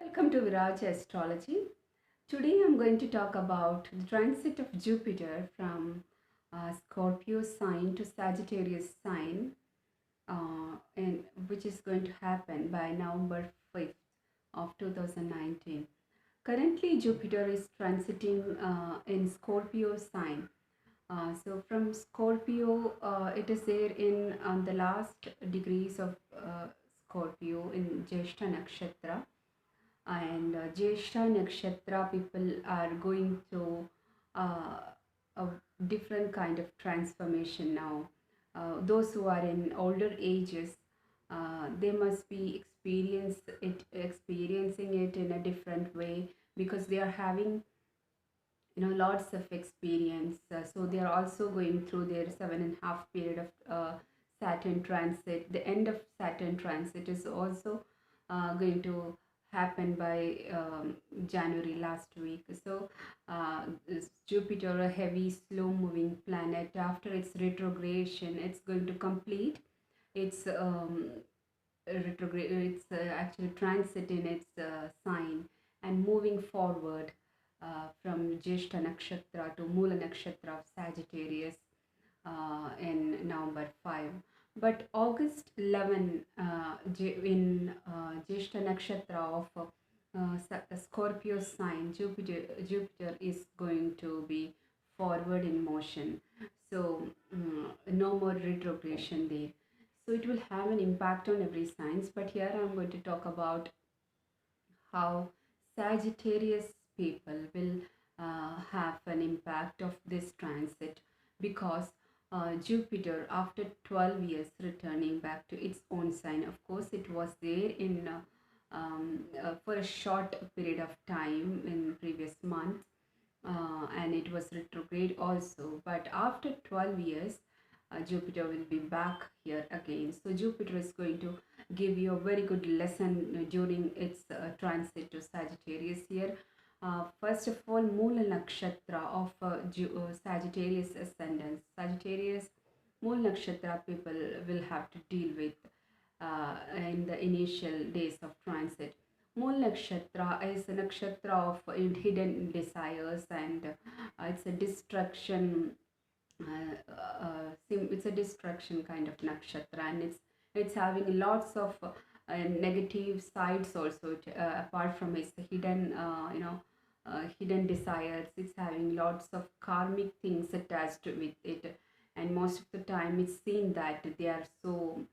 Welcome to Vedic Astrology. Today I'm going to talk about the transit of Jupiter from Scorpio sign to Sagittarius sign, and which is going to happen by November 5th of 2019. Currently, Jupiter is transiting in Scorpio sign. So from Scorpio, it is there in the last degrees of Scorpio in Jyeshtha Nakshatra, and Jyeshtha Nakshatra people are going through a different kind of transformation now. Those who are in older ages, they must be experiencing it in a different way because they are having lots of experience. So they are also going through their 7.5 period of Saturn transit. The end of Saturn transit is also going to happen by January last week. So is Jupiter, a heavy slow moving planet, after its retrogradation, it's going to complete its retrograde, its actual transit in its sign, and moving forward from Jyeshtha Nakshatra to Moola Nakshatra of Sagittarius in November 5. But August 11 in Jyeshtha Nakshatra of Scorpio sign, Jupiter is going to be forward in motion. So no more retrogression there. So it will have an impact on every signs. But here I'm going to talk about how Sagittarius people will have an impact of this transit, because Jupiter, after 12 years returning back to its own sign, of course it was there in for a short period of time in previous month, and it was retrograde also, but after 12 years Jupiter will be back here again. So Jupiter is going to give you a very good lesson during its transit to Sagittarius here. First of all, Moola Nakshatra of Sagittarius ascendants. Sagittarius Moola Nakshatra people will have to deal with in the initial days of transit. Moola Nakshatra is a nakshatra of hidden desires, and it's a destruction. It's a destruction kind of nakshatra, and it's having lots of negative sides also. Apart from its hidden, hidden desires, it's having lots of karmic things attached with it, and most of the time it's seen that they're full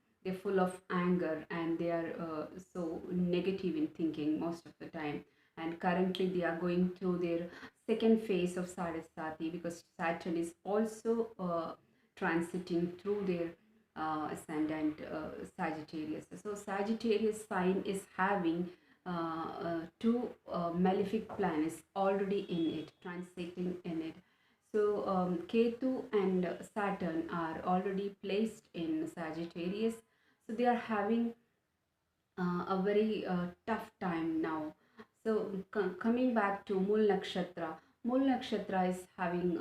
of anger, and they are so negative in thinking most of the time. And currently they are going through their second phase of Saraswati, because Saturn is also transiting through their ascendant Sagittarius. So Sagittarius sign is having two malefic planets already in it, transiting in it. So Ketu and Saturn are already placed in Sagittarius. So they are having a very tough time now. So coming back to Mool Nakshatra, Mool Nakshatra is having,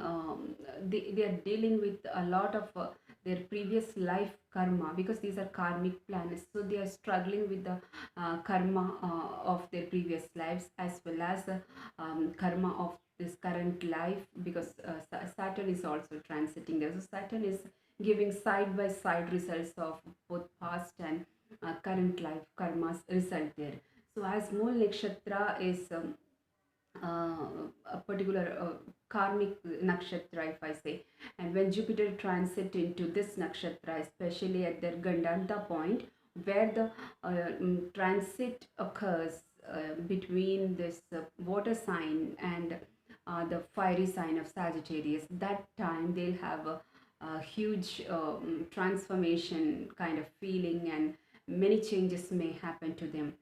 they are dealing with a lot of their previous life karma, because these are karmic planets. So they are struggling with the karma of their previous lives, as well as the karma of this current life, because Saturn is also transiting there. So Saturn is giving side by side results of both past and current life karmas result there. So as Mool Nakshatra is a particular karmic nakshatra, if I say, and when Jupiter transit into this nakshatra, especially at their Gandanta point, where the transit occurs between this water sign and the fiery sign of Sagittarius, that time they'll have a huge transformation kind of feeling, and many changes may happen to them.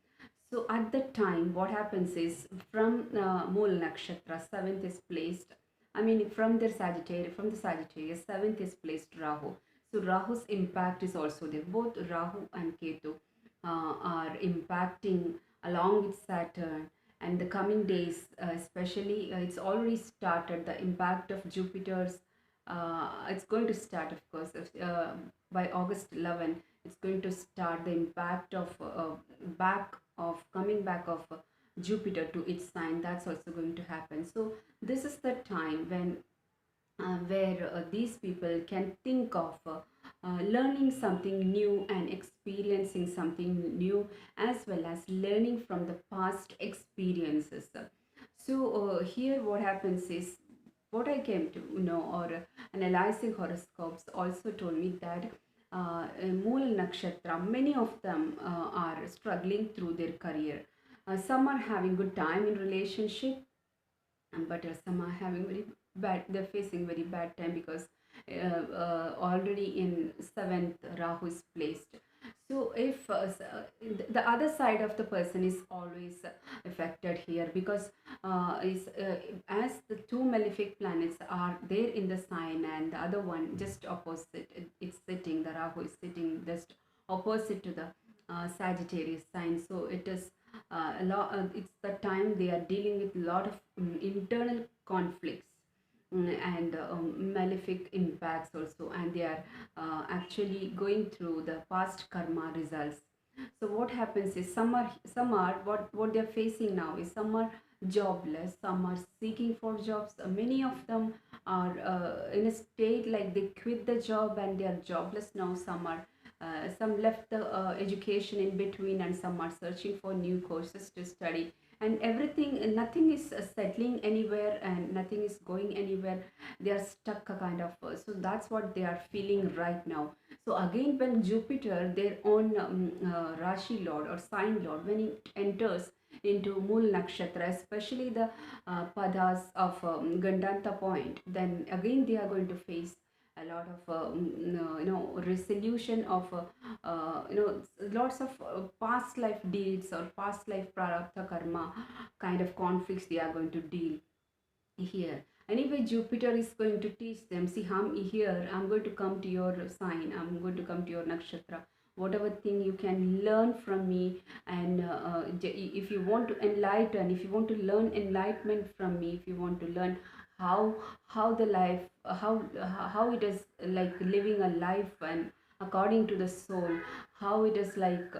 So at that time, what happens is, from Mool Nakshatra, 7th is placed, I mean from the Sagittarius, 7th is placed Rahu. So Rahu's impact is also there. Both Rahu and Ketu are impacting along with Saturn. And the coming days, especially, it's already started, the impact of Jupiter's, it's going to start, of course, by August 11, it's going to start the impact of coming back of Jupiter to its sign, that's also going to happen. So this is the time when where these people can think of learning something new and experiencing something new, as well as learning from the past experiences. So here what happens is, what I came to know, or analyzing horoscopes also told me that Moola Nakshatra, many of them are struggling through their career. Some are having good time in relationship, but some are having very bad, they're facing very bad time because already in seventh Rahu is placed. So if the other side of the person is always affected here, because as the two malefic planets are there in the sign, and the other one just opposite, it's sitting, the Rahu is sitting just opposite to the Sagittarius sign. So it is a lot, it's the time they are dealing with a lot of internal conflicts, and malefic impacts also, and they are actually going through the past karma results. So what happens is, some are what they're facing now is, some are jobless, some are seeking for jobs. Many of them are in a state like they quit the job and they are jobless now. Some left the education in between, and some are searching for new courses to study, and everything, nothing is settling anywhere and nothing is going anywhere. They are stuck, a kind of, so that's what they are feeling right now. So again, when Jupiter, their own Rashi Lord or sign Lord, when it enters into Mool Nakshatra, especially the padas of Gandanta point, then again they are going to face a lot of resolution of lots of past life deeds or past life prarabdha karma kind of conflicts they are going to deal here. Anyway, Jupiter is going to teach them, see, I'm going to come to your sign, I'm going to come to your nakshatra, whatever thing you can learn from me. And if you want to enlighten, if you want to learn enlightenment from me, if you want to learn how the life, how it is like living a life and according to the soul, how it is like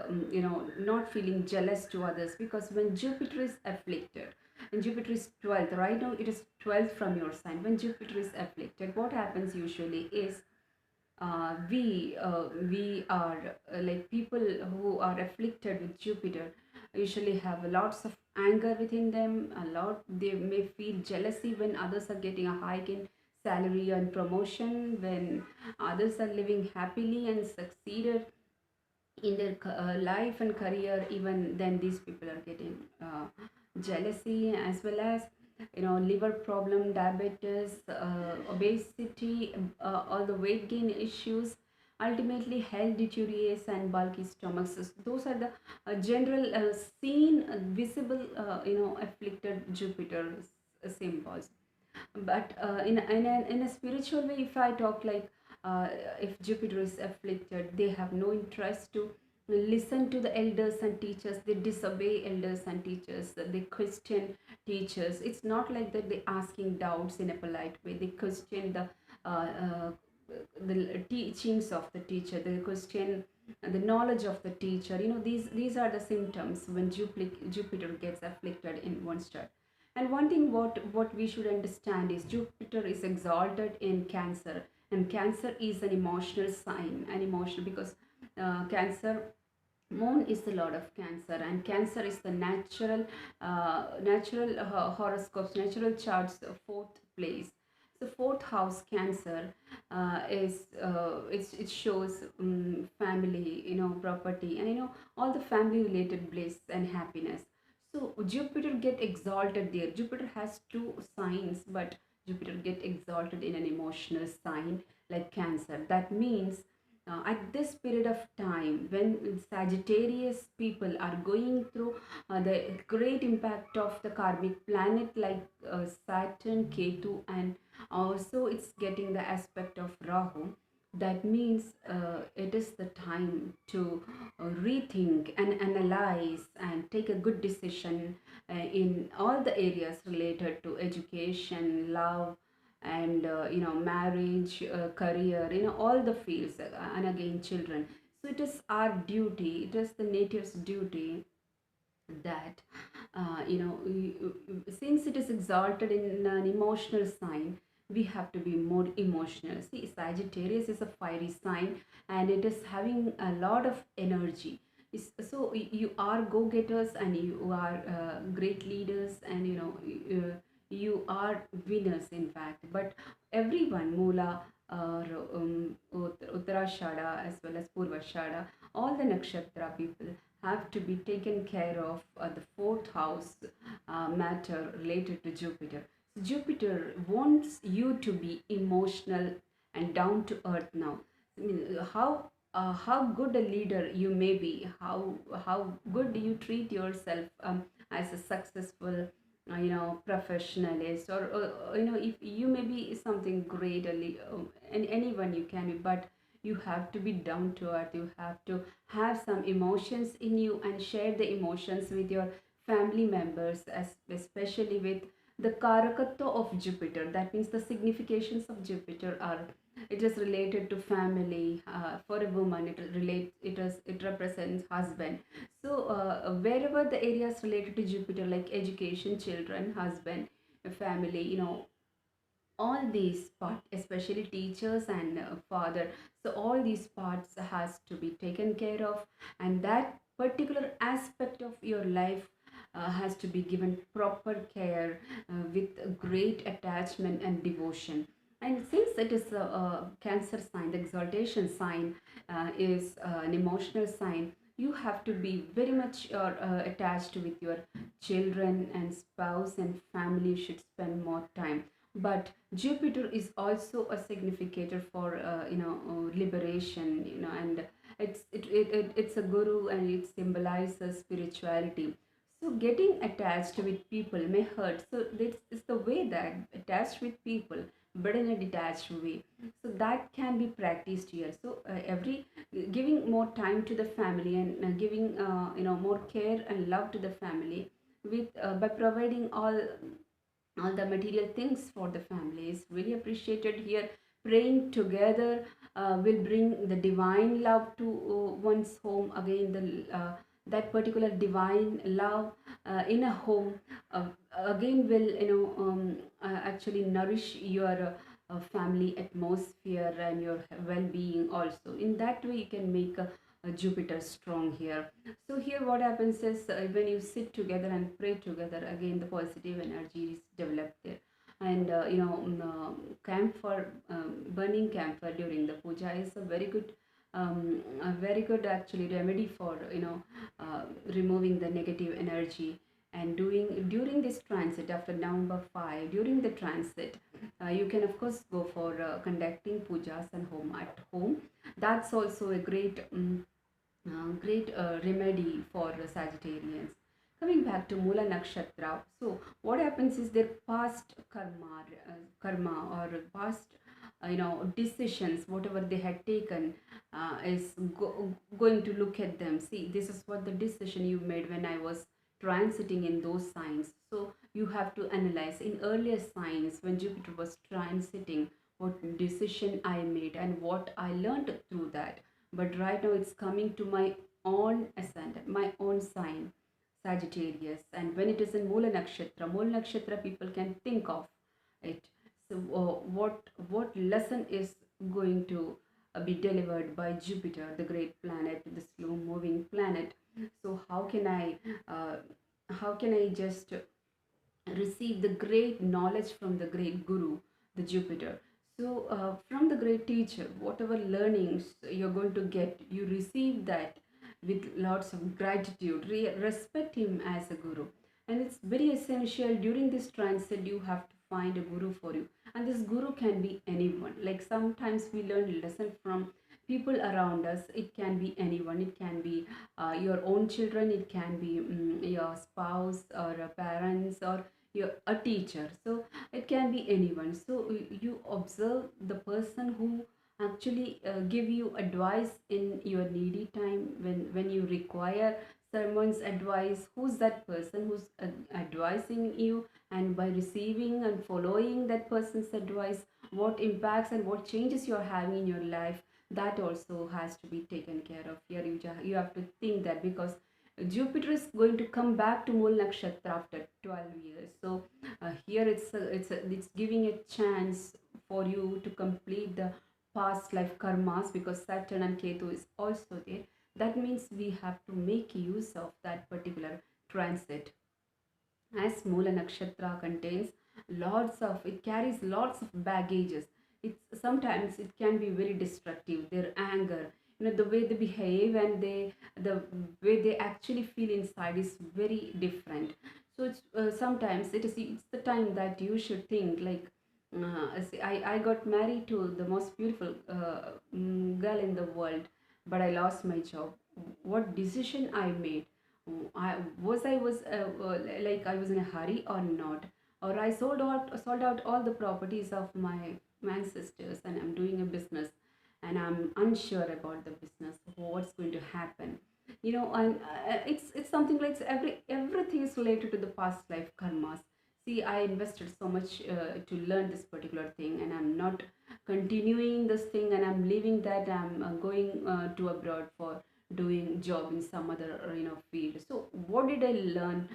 not feeling jealous to others. Because when Jupiter is afflicted, and Jupiter is 12th, right now it is 12th from your sign. When Jupiter is afflicted, what happens usually is, we are like people who are afflicted with Jupiter usually have lots of anger within them. A lot, they may feel jealousy when others are getting a hike in salary and promotion, when others are living happily and succeeded in their life and career. Even then these people are getting jealousy, as well as liver problem, diabetes, obesity, all the weight gain issues, ultimately health deteriorates and bulky stomachs. Those are the general seen visible afflicted Jupiter symbols. But in a spiritual way, if I talk like, if Jupiter is afflicted, they have no interest to listen to the elders and teachers. They disobey elders and teachers, they question teachers. It's not like that they asking doubts in a polite way. They question uh, uh, the teachings of the teacher, they question the knowledge of the teacher. These are the symptoms when Jupiter gets afflicted in one chart. And one thing what we should understand is, Jupiter is exalted in Cancer, and Cancer is an emotional sign, an emotional, because Cancer, moon is the lord of Cancer, and Cancer is the natural horoscopes, natural charts, fourth place. So fourth house Cancer it shows family, property, and all the family related bliss and happiness. So Jupiter get exalted there. Jupiter has two signs, but Jupiter get exalted in an emotional sign like Cancer. That means at this period of time, when Sagittarius people are going through the great impact of the karmic planet like Saturn, Ketu, and also it's getting the aspect of Rahu. That means it is the time to rethink and analyze and take a good decision in all the areas related to education, love, and marriage, career, all the fields, and again children. So it is our duty, it is the native's duty, that since it is exalted in an emotional sign, we have to be more emotional. See, Sagittarius is a fiery sign, and it is having a lot of energy. So you are go-getters, and you are great leaders, and you are winners in fact. But everyone, Moola or Uttarashadha as well as Purvashadha, all the nakshatra people have to be taken care of the fourth house matter related to Jupiter. So Jupiter wants you to be emotional and down to earth now. I mean, how good a leader you may be, how good you treat yourself as a successful professionalist, or if you may be something great, and anyone you can be, but you have to be down to earth. You have to have some emotions in you and share the emotions with your family members, especially with the karakatva of Jupiter. That means the significations of Jupiter are, it is related to family. For a woman, it represents husband. So wherever the areas related to Jupiter, like education, children, husband, family, all these parts, especially teachers and father, so all these parts has to be taken care of, and that particular aspect of your life has to be given proper care with great attachment and devotion. And since it is a cancer sign, the exaltation sign is an emotional sign, you have to be very much attached with your children and spouse and family. You should spend more time. But Jupiter is also a significator for liberation, and it's a guru, and it symbolizes spirituality. So getting attached with people may hurt. So this is the way that attached with people, but in a detached way. So that can be practiced here. So every giving more time to the family, and giving more care and love to the family with by providing all the material things for the family is really appreciated here. Praying together will bring the divine love to one's home again. That particular divine love in a home again will actually nourish your family atmosphere and your well-being also. In that way you can make a Jupiter strong here. So here what happens is, when you sit together and pray together, again the positive energy is developed there. And camphor, burning camphor during the puja is a very good actually remedy for removing the negative energy. And doing during this transit after November 5, during the transit, you can of course go for conducting pujas and home at home. That's also a great remedy for Sagittarians. Coming back to Moola Nakshatra, so what happens is their past karma or past decisions, whatever they had taken, is going to look at them. See, this is what the decision you made when I was transiting in those signs. So you have to analyze in earlier signs when Jupiter was transiting, what decision I made and what I learned through that. But right now it's coming to my own ascendant, my own sign, Sagittarius. And when it is in Moola Nakshatra people can think of it. So what lesson is going to be delivered by Jupiter, the great planet, the slow moving planet? So how can I just receive the great knowledge from the great guru, the Jupiter? So from the great teacher, whatever learnings you're going to get, you receive that with lots of gratitude. Respect him as a guru. And it's very essential during this transit, you have to find a guru for you. And this guru can be anyone. Like sometimes we learn lesson from people around us. It can be anyone. It can be your own children. It can be your spouse or parents or a teacher. So it can be anyone. So you observe the person who actually give you advice in your needy time, when you require someone's advice. Who's that person who's advising you? And by receiving and following that person's advice, what impacts and what changes you're having in your life, that also has to be taken care of here. You have to think that, because Jupiter is going to come back to Mool Nakshatra after 12 years. So here it's giving a chance for you to complete the past life karmas, because Saturn and Ketu is also there. That means we have to make use of that particular transit. As Moola Nakshatra contains it carries lots of baggages. It's sometimes it can be very destructive. Their anger, the way they behave and the way they actually feel inside is very different. So sometimes it's the time that you should think like, see, I got married to the most beautiful girl in the world, but I lost my job. What decision I made? Like I was in a hurry or not, or I sold out all the properties of my ancestors, and I'm doing a business, and I'm unsure about the business, what's going to happen, and it's something like everything is related to the past life karmas. See, I invested so much to learn this particular thing, and I'm not continuing this thing, and I'm leaving that. I'm going to abroad for doing job in some other field. So what did I learn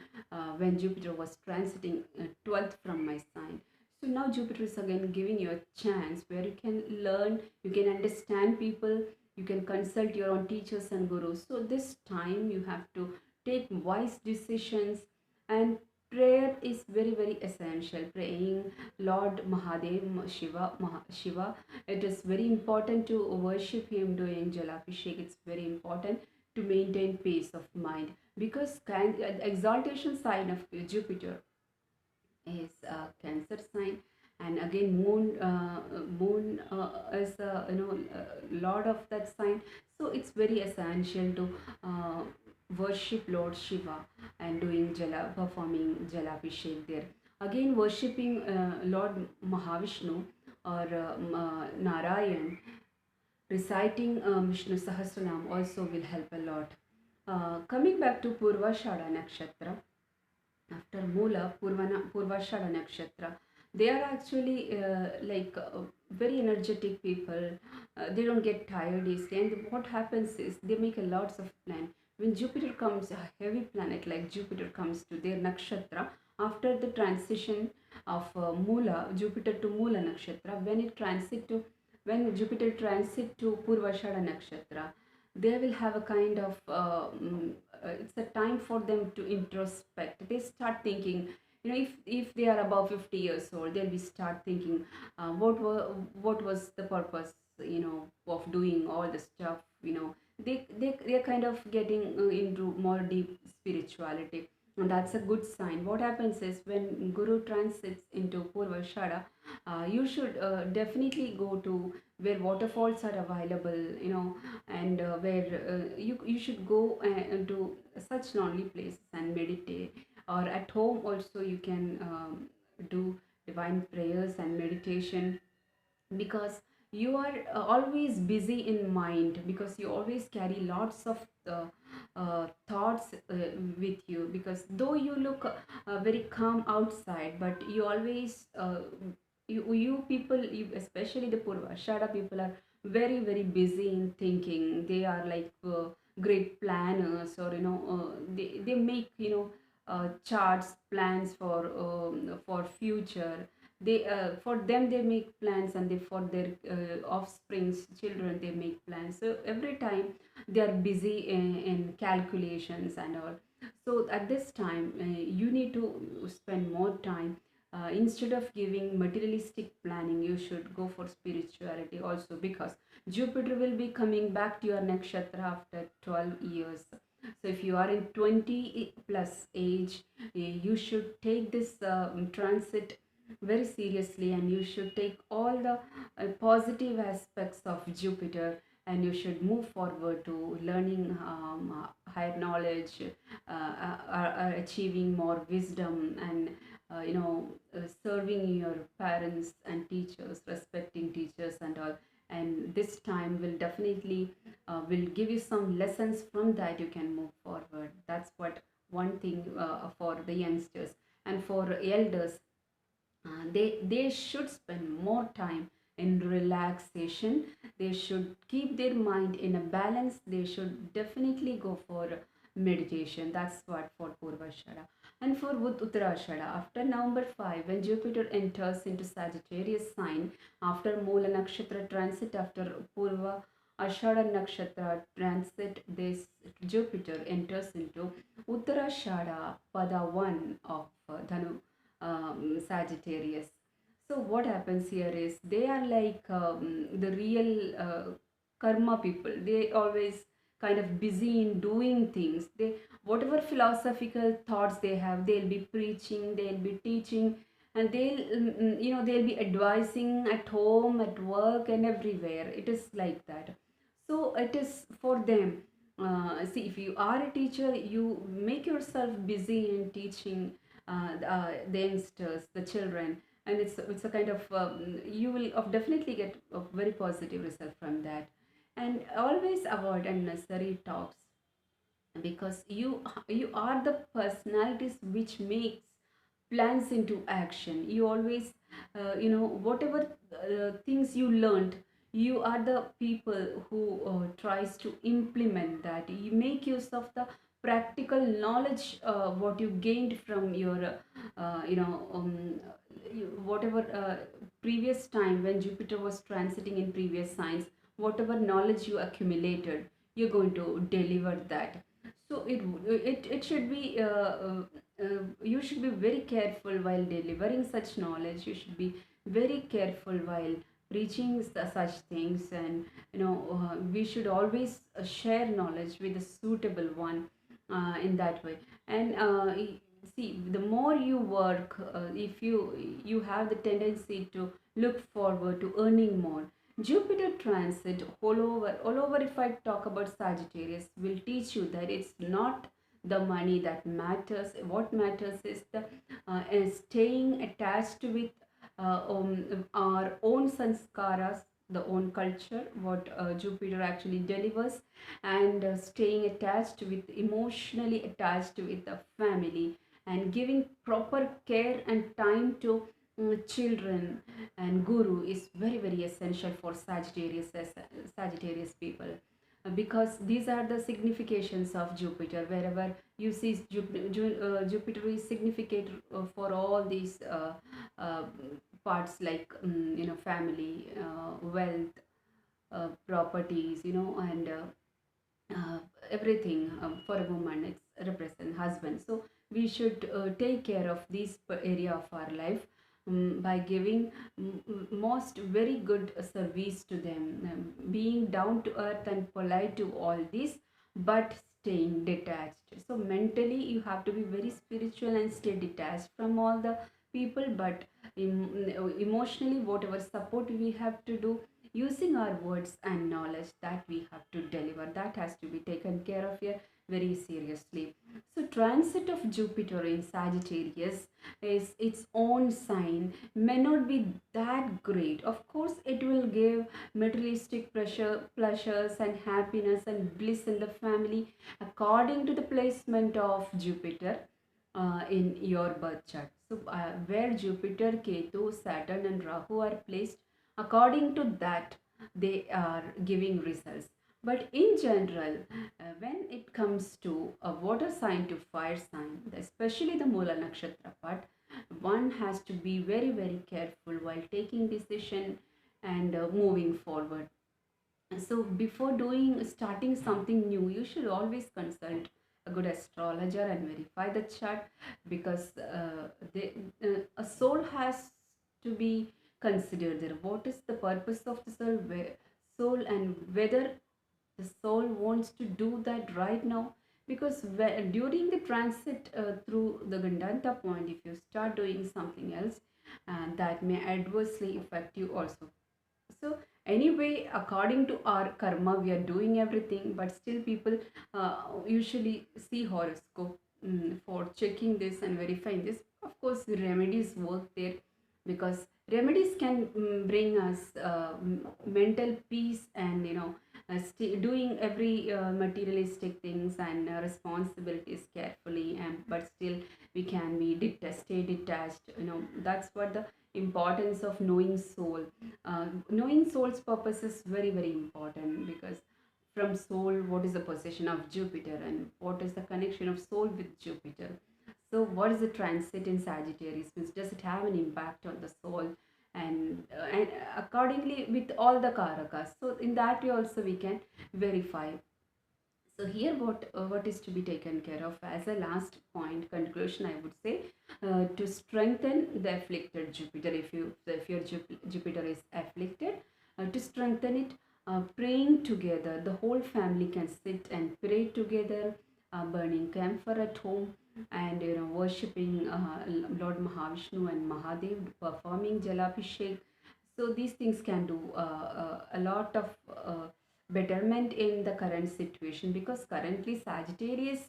when Jupiter was transiting 12th from my sign? So now Jupiter is again giving you a chance where you can learn, you can understand people, you can consult your own teachers and gurus. So this time you have to take wise decisions, and prayer is very very essential. Praying Lord Mahadev, Shiva, it is very important to worship him, doing Jalabhishek. It's very important to maintain peace of mind, because exaltation sign of Jupiter is Cancer sign, and again moon is lord of that sign. So it's very essential to worship Lord Shiva and doing performing Jalabhishek there. Again, worshipping Lord Mahavishnu or Narayan, reciting Vishnu Sahasranam also will help a lot. Coming back to Purvashadha Nakshatra, after Moola, Purvashadha Nakshatra, they are actually very energetic people. They don't get tired easily, and what happens is they make a lots of plan. When Jupiter comes, a heavy planet like Jupiter comes to their nakshatra after the transition of Moola, Jupiter to Moola Nakshatra, when Jupiter transit to Purvashadha Nakshatra, they will have a kind of it's a time for them to introspect. They start thinking, if they are above 50 years old, they'll be start thinking, what was the purpose, of doing all the stuff. They're kind of getting into more deep spirituality, and that's a good sign. What happens is when Guru transits into Purvashada, you should definitely go to where waterfalls are available, and where you should go to such lonely places and meditate, or at home also you can do divine prayers and meditation, because you are always busy in mind, because you always carry lots of thoughts with you, because though you look very calm outside, but you always you people, especially the Purvashada people, are very very busy in thinking. They are like great planners, or they make charts, plans for future. They for them they make plans, and they for their offsprings, children, they make plans. So every time they are busy in calculations and all. So at this time you need to spend more time. Instead of giving materialistic planning, you should go for spirituality also, because Jupiter will be coming back to your nakshatra after 12 years. So if you are in 20 plus age, you should take this transit very seriously, and you should take all the positive aspects of Jupiter, and you should move forward to learning higher knowledge, achieving more wisdom, and serving your parents and teachers, respecting teachers and all. And this time will definitely will give you some lessons. From that you can move forward. That's what one thing for the youngsters. And for elders, they should spend more time in relaxation. They should keep their mind in a balance. They should definitely go for meditation. That's what for Purvashadha. And for Uttarashadha, after November 5, when Jupiter enters into Sagittarius sign, after Moola Nakshatra transit, after Purva Ashada Nakshatra transit, this Jupiter enters into Uttarashadha Pada 1 of Dhanu Sagittarius. So what happens here is they are like the real karma people. They always kind of busy in doing things. They, whatever philosophical thoughts they have, they'll be preaching, they'll be teaching, and they'll be advising at home, at work, and everywhere. It is like that. So it is for them. See, if you are a teacher, you make yourself busy in teaching the youngsters, the children, and it's a kind of you will definitely get a very positive result from that. And always avoid unnecessary talks, because you are the personalities which makes plans into action. You always whatever things you learned, you are the people who tries to implement that. You make use of the practical knowledge what you gained from your whatever previous time when Jupiter was transiting in previous signs. Whatever knowledge you accumulated, you're going to deliver that. So it should be you should be very careful while delivering such knowledge. You should be very careful while preaching such things. And we should always share knowledge with a suitable one in that way. And see, the more you work, if you have the tendency to look forward to earning more. Jupiter transit all over. If I talk about Sagittarius, will teach you that it's not the money that matters. What matters is staying attached with our own sanskaras, the own culture, what Jupiter actually delivers, and staying attached with, emotionally attached with the family, and giving proper care and time to children and guru is very very essential for Sagittarius people. Because these are the significations of Jupiter. Wherever you see Jupiter is significant for all these uh, parts, like family, wealth, properties, and everything. For a woman, it's represent husband. So we should take care of this area of our life, by giving most very good service to them, being down to earth and polite to all this, but staying detached. So mentally you have to be very spiritual and stay detached from all the people, but emotionally whatever support we have to do, using our words and knowledge, that we have to deliver, that has to be taken care of here very seriously. So transit of Jupiter in Sagittarius is its own sign, may not be that great. Of course it will give materialistic pleasures and happiness and bliss in the family, according to the placement of Jupiter in your birth chart. So where Jupiter, Ketu, Saturn and Rahu are placed, according to that they are giving results. But in general, when it comes to a water sign to fire sign, especially the Moola Nakshatra part, one has to be very very careful while taking decision and moving forward. So before starting something new, you should always consult a good astrologer and verify the chart, because a soul has to be considered there. What is the purpose of the soul, and whether the soul wants to do that right now. Because during the transit through the Gandanta point, if you start doing something else, that may adversely affect you also. So anyway, according to our karma, we are doing everything, but still people usually see horoscope for checking this and verifying this. Of course the remedies work there, because remedies can bring us mental peace, and doing every materialistic things and responsibilities carefully, and but still we can be stay detached. That's what the importance of knowing soul. Knowing soul's purpose is very very important, because from soul, what is the position of Jupiter and what is the connection of soul with Jupiter. So what is the transit in Sagittarius means, does it have an impact on the soul, and accordingly with all the karakas. So in that way also we can verify. So here what is to be taken care of as a last point conclusion, I would say, to strengthen the afflicted Jupiter. If your Jupiter is afflicted, to strengthen it, praying together, the whole family can sit and pray together, burning camphor at home, and worshipping Lord Mahavishnu and Mahadev, performing Jalabhishek. So these things can do a lot of betterment in the current situation, because currently Sagittarius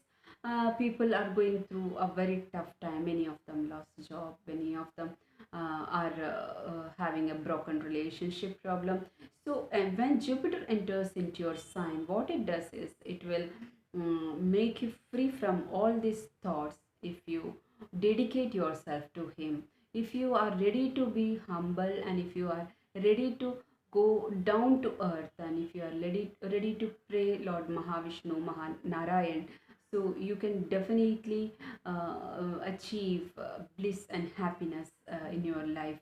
people are going through a very tough time. Many of them lost job, many of them are having a broken relationship problem. So and when Jupiter enters into your sign, what it does is it will make you free from all these thoughts. If you dedicate yourself to him, if you are ready to be humble, and if you are ready to go down to earth, and if you are ready to pray Lord Mahavishnu, Narayan, so you can definitely achieve bliss and happiness in your life.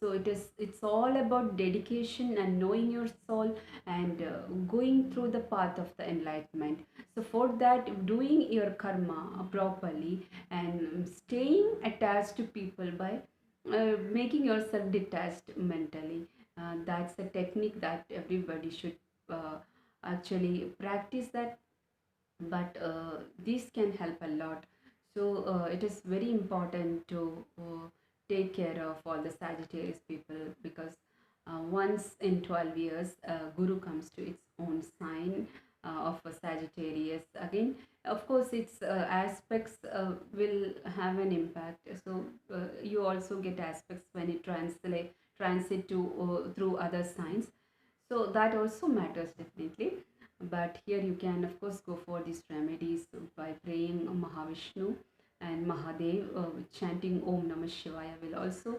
So it's all about dedication and knowing your soul, and going through the path of the enlightenment. So for that, doing your karma properly and staying attached to people by making yourself detached mentally, that's a technique that everybody should actually practice that. But this can help a lot. So it is very important to take care of all the Sagittarius people, because once in 12 years Guru comes to its own sign of a Sagittarius again. Of course its aspects will have an impact. So you also get aspects when it transit to through other signs. So that also matters definitely. But here you can of course go for these remedies by praying Mahavishnu and Mahadev, chanting Om Namo Shivaya will also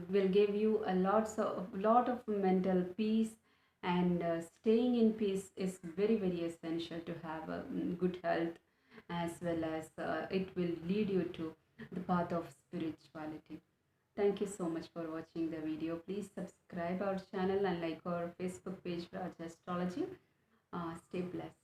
will give you a lot of mental peace, and staying in peace is very very essential to have a good health, as well as it will lead you to the path of spirituality. Thank you so much for watching the video. Please subscribe our channel and like our Facebook page, Raj Astrology. Stay blessed.